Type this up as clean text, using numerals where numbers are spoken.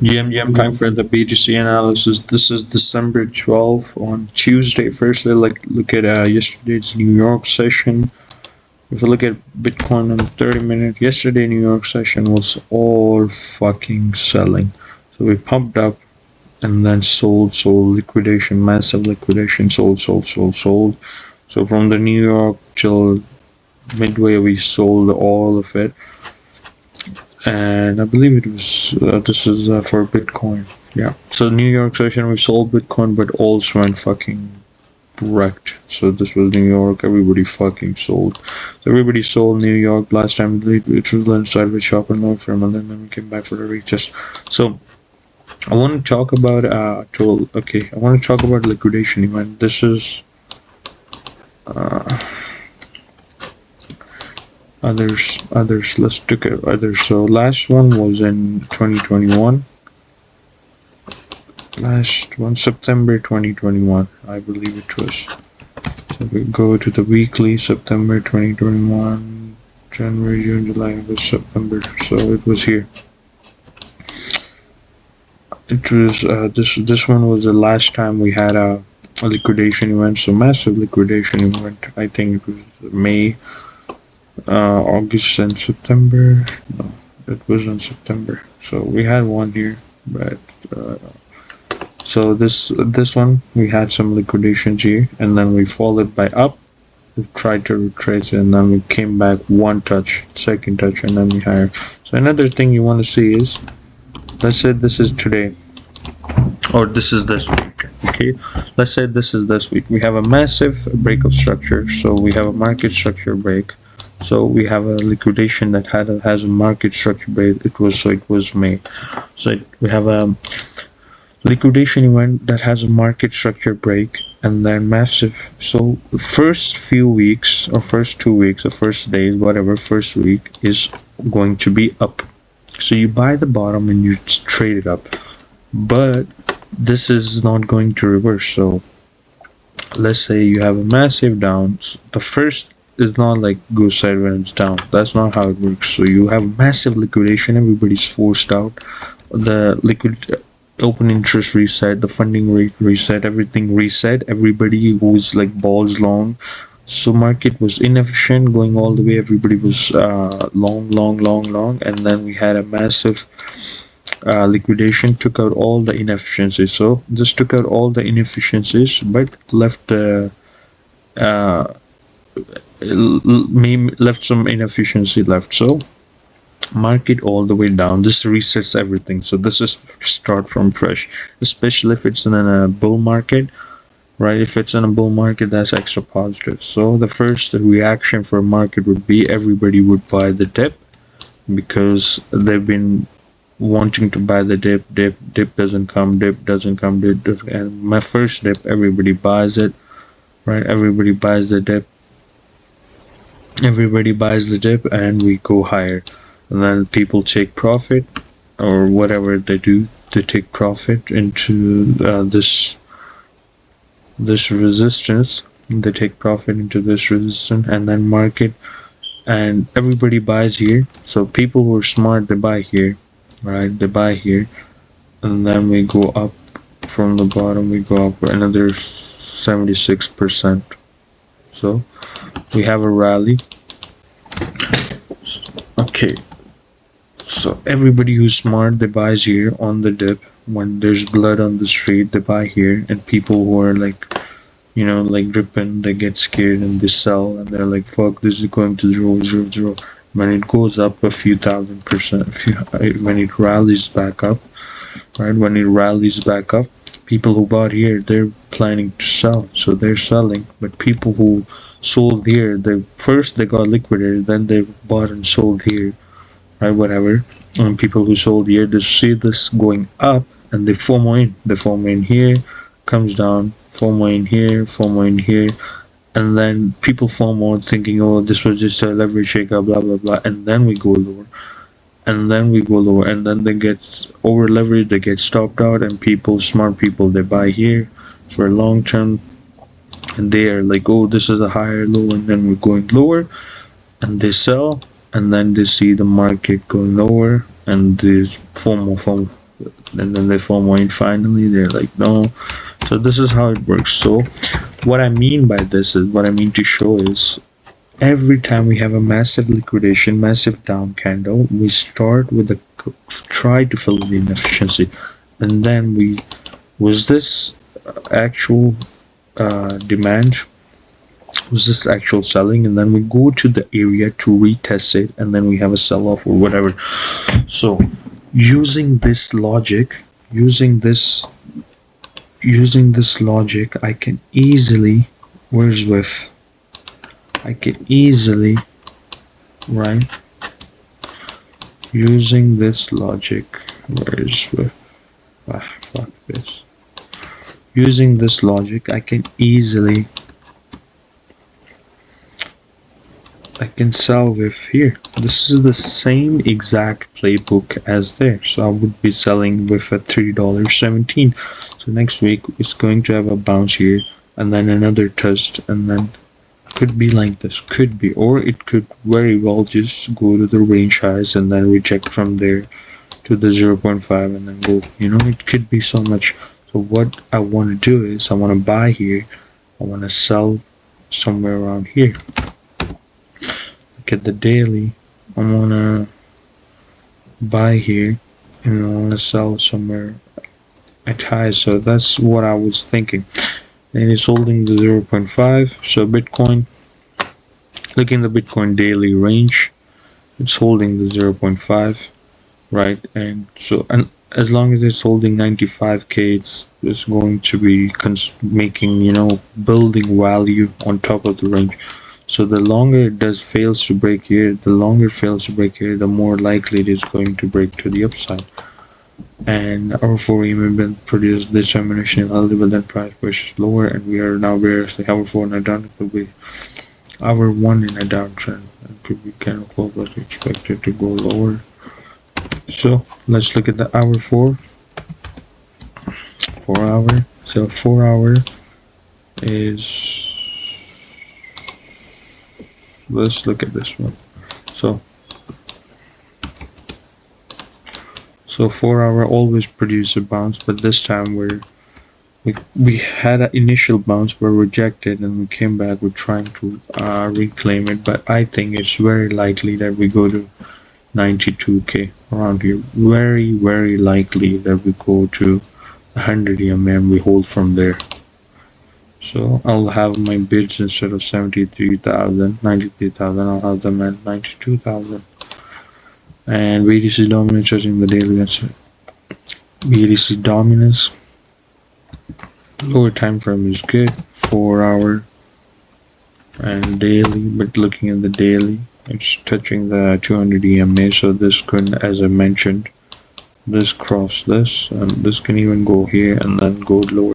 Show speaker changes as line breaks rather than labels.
GM time for the BTC analysis. This is December 12th on Tuesday. Firstly, look at yesterday's New York session. If you look at Bitcoin on the 30-minute, yesterday New York session was all fucking selling. So we pumped up and then sold, liquidation, massive liquidation, sold. So from the New York till midway, we sold all of it. And I believe it was this is for Bitcoin. Yeah. So New York session we sold Bitcoin, but also went fucking wrecked. So this was New York. Everybody fucking sold. So everybody sold New York last time. It was inside with shop and long term, and then we came back for the retest. So I want to talk about I want to talk about liquidation event. This is others. Let's look at others. So last one was in 2021. Last one, September 2021, I believe it was. So we go to the weekly, September 2021, January, June, July, August, September. So it was here. It was this one was the last time we had a liquidation event. So massive liquidation event. I think it was May. August and September. No, it was in September. So we had one here, but so this one we had some liquidations here, and then we followed by up. We tried to retrace it, and then we came back one touch, second touch, and then we higher. So another thing you want to see is, let's say this is today, or this is this week. Okay, let's say this is this week. We have a massive break of structure. So we have a market structure break. So we have a liquidation that has a market structure break. It was May. So we have a liquidation event that has a market structure break, and then massive. So the first few weeks or first 2 weeks or first days, whatever, first week is going to be up. So you buy the bottom and you trade it up. But this is not going to reverse. So let's say you have a massive down. The first is not like go side when it's down. That's not how it works. So you have massive liquidation, everybody's forced out, the liquid open interest reset, the funding rate reset, everything reset, everybody who's like balls long. So market was inefficient going all the way, everybody was long, and then we had a massive liquidation, took out all the inefficiencies. So this took out all the inefficiencies, but left left some inefficiency left. So market all the way down, this resets everything. So this is start from fresh, especially if it's in a bull market, right? If it's in a bull market, that's extra positive. So the first reaction for market would be everybody would buy the dip, because they've been wanting to buy the dip doesn't come, and my first dip, everybody buys it, right? Everybody buys the dip, and we go higher, and then people take profit, or whatever they do, they take profit into this resistance. They take profit into this resistance, and then market, and everybody buys here. So people who are smart, they buy here, right? They buy here, and then we go up from the bottom. We go up another 76%. So we have a rally. Okay, so everybody who's smart, they buys here on the dip. When there's blood on the street, they buy here, and people who are like, you know, like dripping, they get scared and they sell, and they're like, fuck, this is going to zero. When it goes up a few thousand percent, when it rallies back up, right? When it rallies back up, people who bought here, they're planning to sell, so they're selling. But people who sold here, they got liquidated, then they bought and sold here, right? Whatever. And people who sold here, they see this going up, and they FOMO in here, comes down, FOMO in here, and then people FOMO thinking, oh, this was just a leverage shakeout, blah blah blah, and then we go lower, and then they get over leveraged, they get stopped out, and smart people, they buy here for long term, and they are like, oh, this is a higher low, and then we're going lower, and they sell, and then they see the market going lower, and there's FOMO, and then they FOMO finally they're like no. So this is how it works. So what I mean by this is, what I mean to show is, every time we have a massive liquidation, massive down candle, we start with a try to fill the inefficiency, and then we was this actual demand, was this actual selling, and then we go to the area to retest it, and then we have a sell-off or whatever. So using this logic, I can easily, where's with, I can easily, right, using this logic, where's with, fuck this, using this logic I can easily, I can sell with here. This is the same exact playbook as there, so I would be selling with a $3.17. So next week it's going to have a bounce here, and then another test, and then could be like this, could be, or it could very well just go to the range highs and then reject from there to the 0.5 and then go, you know, it could be so much. So what I want to do is, I want to buy here, I want to sell somewhere around here. Look at the daily, I want to buy here and I want to sell somewhere at high. So that's what I was thinking. And it's holding the 0.5. so Bitcoin, look in the Bitcoin daily range, it's holding the 0.5, right? And so, and as long as it's holding 95k, it's going to be making, you know, building value on top of the range. So the longer it fails to break here, the more likely it is going to break to the upside. And our 4 EMA produced this termination eligible, then price pushes lower, and we are now variously our 4 in a down, it could be our 1 in a downtrend, it could be kind of close, but expected to go lower. So let's look at the hour 4 hour. So 4 hour is, let's look at this one. So 4 hour always produce a bounce, but this time we had an initial bounce, were rejected, and we came back, we're trying to reclaim it, but I think it's very likely that we go to 92k around here. Very likely that we go to 100 EMA and we hold from there. So I'll have my bids, instead of 93,000, I'll have them at 92,000. And BTC dominance, judging the daily, BTC dominance, lower time frame is good, 4 hour and daily, but looking at the daily, it's touching the 200 EMA, so this could, as I mentioned, this cross this, and this can even go here and then go lower.